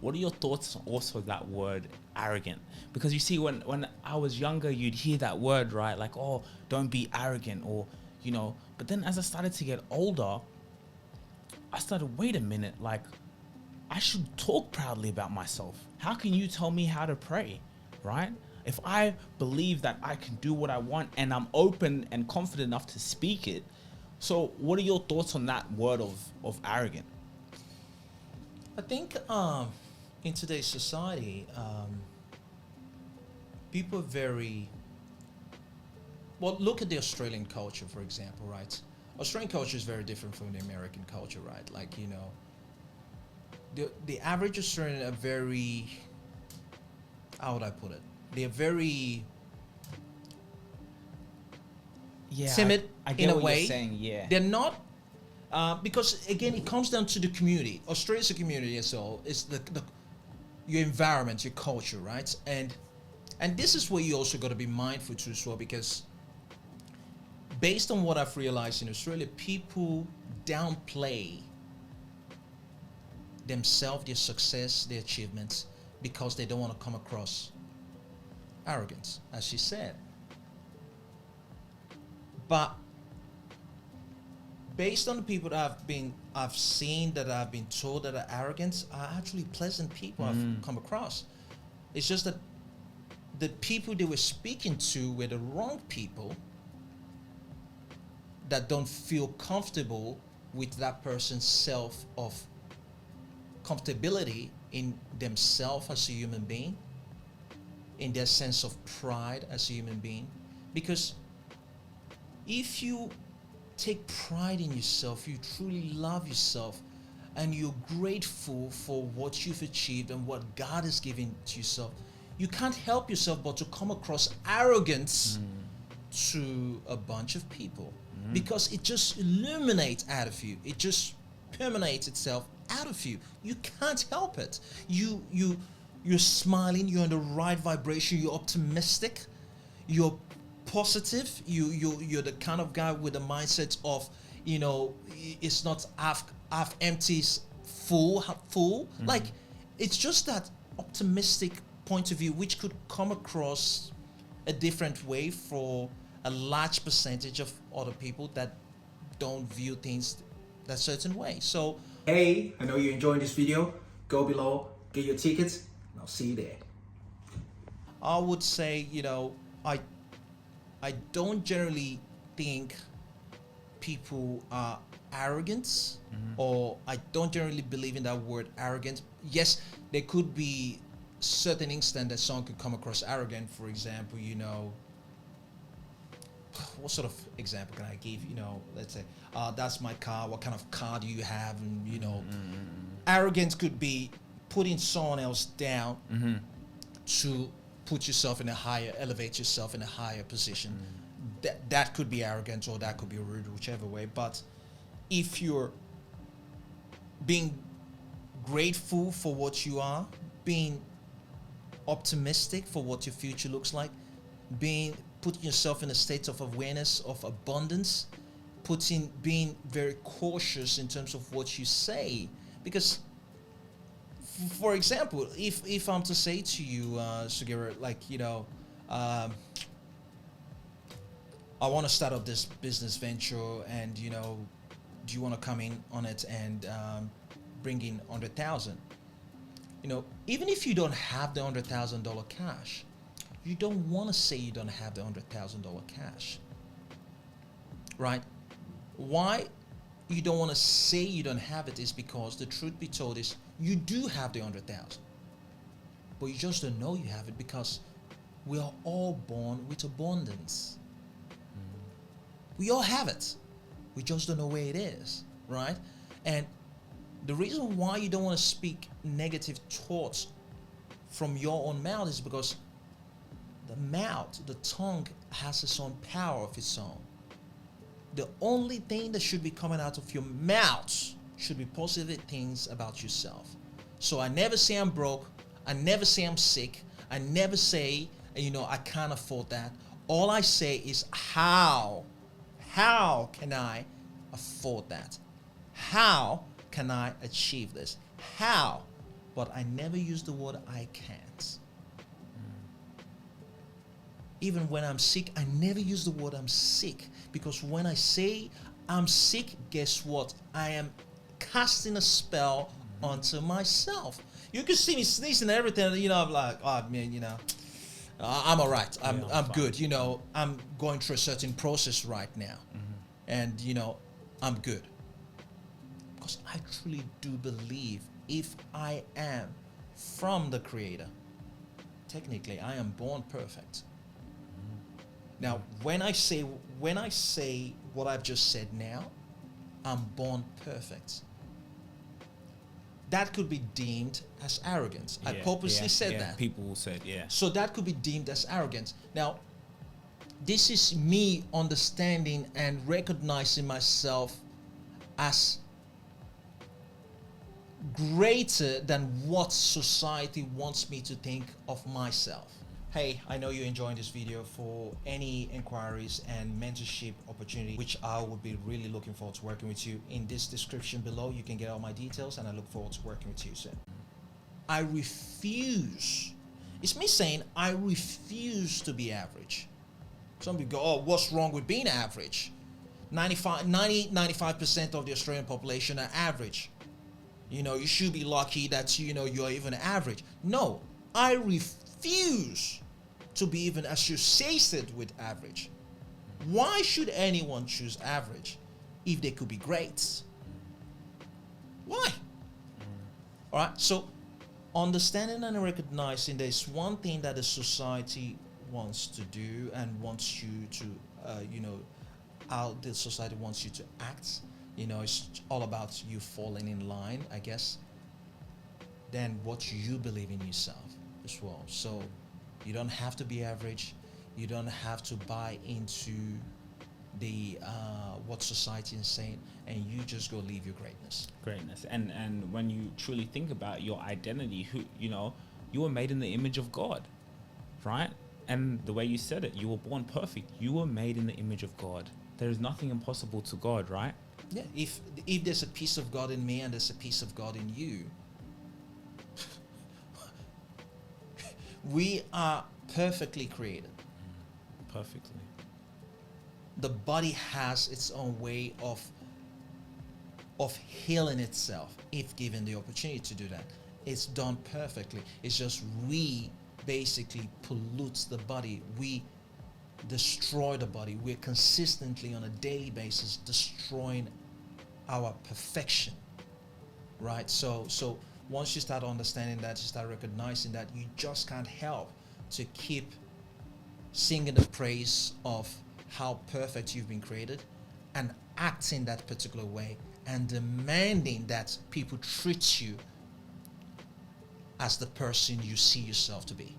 what are your thoughts on also that word arrogant? Because you see, when I was younger, you'd hear that word, right? Like, oh, don't be arrogant, or, you know. But then as I started to get older, I started, wait a minute, like, I should talk proudly about myself. How can you tell me how to pray, right? If I believe that I can do what I want and I'm open and confident enough to speak it. So what are your thoughts on that word of arrogant? I think in today's society, people are very... Well, look at the Australian culture, for example, right? Australian culture is very different from the American culture, right? Like, you know, the average Australian are very... How would I put it? They're very timid I get in a what way. You're saying, yeah. They're not... because again, it comes down to the community. Australia's a community as well. It's the your environment, your culture, right? And this is where you also got to be mindful to as well, because based on what I've realized in Australia, people downplay themselves, their success, their achievements, because they don't want to come across arrogance, as she said. But based on the people that I've seen, that I've been told that are arrogant, are actually pleasant people I've come across. It's just that the people they were speaking to were the wrong people that don't feel comfortable with that person's self of comfortability in themselves as a human being, in their sense of pride as a human being. Because if you take pride in yourself, you truly love yourself, and you're grateful for what you've achieved and what God has given to yourself, you can't help yourself but to come across arrogance to a bunch of people, because it just illuminates out of you. It just permeates itself out of you. You can't help it. You're smiling. You're in the right vibration. You're optimistic. You're positive. You're the kind of guy with the mindset of, you know, it's not half empty, full. Like, it's just that optimistic point of view, which could come across a different way for a large percentage of other people that don't view things that certain way. So, hey, I know you're enjoying this video. Go below, get your tickets, and I'll see you there. I would say, you know, I don't generally think people are arrogant, or I don't generally believe in that word arrogant. Yes, there could be certain instant that someone could come across arrogant. For example, you know, what sort of example can I give? You know, let's say, that's my car. What kind of car do you have? And, you know, arrogance could be putting someone else down to put yourself in a higher, elevate yourself in a higher position. That could be arrogant, or that could be rude, whichever way. But if you're being grateful for what you are, being optimistic for what your future looks like, putting yourself in a state of awareness of abundance, being very cautious in terms of what you say. Because, for example, if I'm to say to you, Sugira, like, you know, I want to start up this business venture, and, you know, do you want to come in on it and bring in 100,000? You know, even if you don't have the $100,000 cash, you don't want to say you don't have the $100,000 cash, right? Why you don't want to say you don't have it is because the truth be told is you do have the 100,000, but you just don't know you have it, because we are all born with abundance. We all have it. We just don't know where it is, right? And the reason why you don't want to speak negative thoughts from your own mouth is because the mouth, the tongue, has its own power of its own. The only thing that should be coming out of your mouth should be positive things about yourself. So I never say I'm broke. I never say I'm sick. I never say, you know, I can't afford that. All I say is how can I afford that? How can I achieve this? How but I never use the word I can't. Even when I'm sick, I never use the word I'm sick, because when I say I'm sick, guess what? I am casting a spell onto myself. You can see me sneezing and everything, I'm like, oh man, I'm all right. I'm good. I'm going through a certain process right now. And, I'm good. Because I truly do believe if I am from the Creator, technically I am born perfect. Now, when I say what I've just said now, I'm born perfect. That could be deemed as arrogance. I purposely said that. People will say, yeah. So that could be deemed as arrogance. Now, this is me understanding and recognizing myself as greater than what society wants me to think of myself. Hey, I know you're enjoying this video. For any inquiries and mentorship opportunity, which I would be really looking forward to working with you, in this description below, you can get all my details, and I look forward to working with you soon. I refuse. It's me saying I refuse to be average. Some people go, oh, what's wrong with being average? 95% of the Australian population are average. You should be lucky that, you're even average. No, I refuse to be even associated with average. Why should anyone choose average if they could be great? Why? All right, so understanding and recognizing there's one thing that the society wants to do and wants you to, how the society wants you to act. It's all about you falling in line, I guess. Then what you believe in yourself as well. So you don't have to be average. You don't have to buy into the what society is saying, and you just go live your greatness. And when you truly think about your identity, you were made in the image of God, right? And the way you said it, you were born perfect. You were made in the image of God. There is nothing impossible to God, right? Yeah. If there's a piece of God in me and there's a piece of God in you, we are perfectly created. Perfectly. The body has its own way of healing itself if given the opportunity to do that. It's done perfectly. It's just we basically pollute the body. We destroy the body. We're consistently on a daily basis destroying our perfection, right? So once you start understanding that, you start recognizing that, you just can't help to keep singing the praise of how perfect you've been created and acting that particular way and demanding that people treat you as the person you see yourself to be.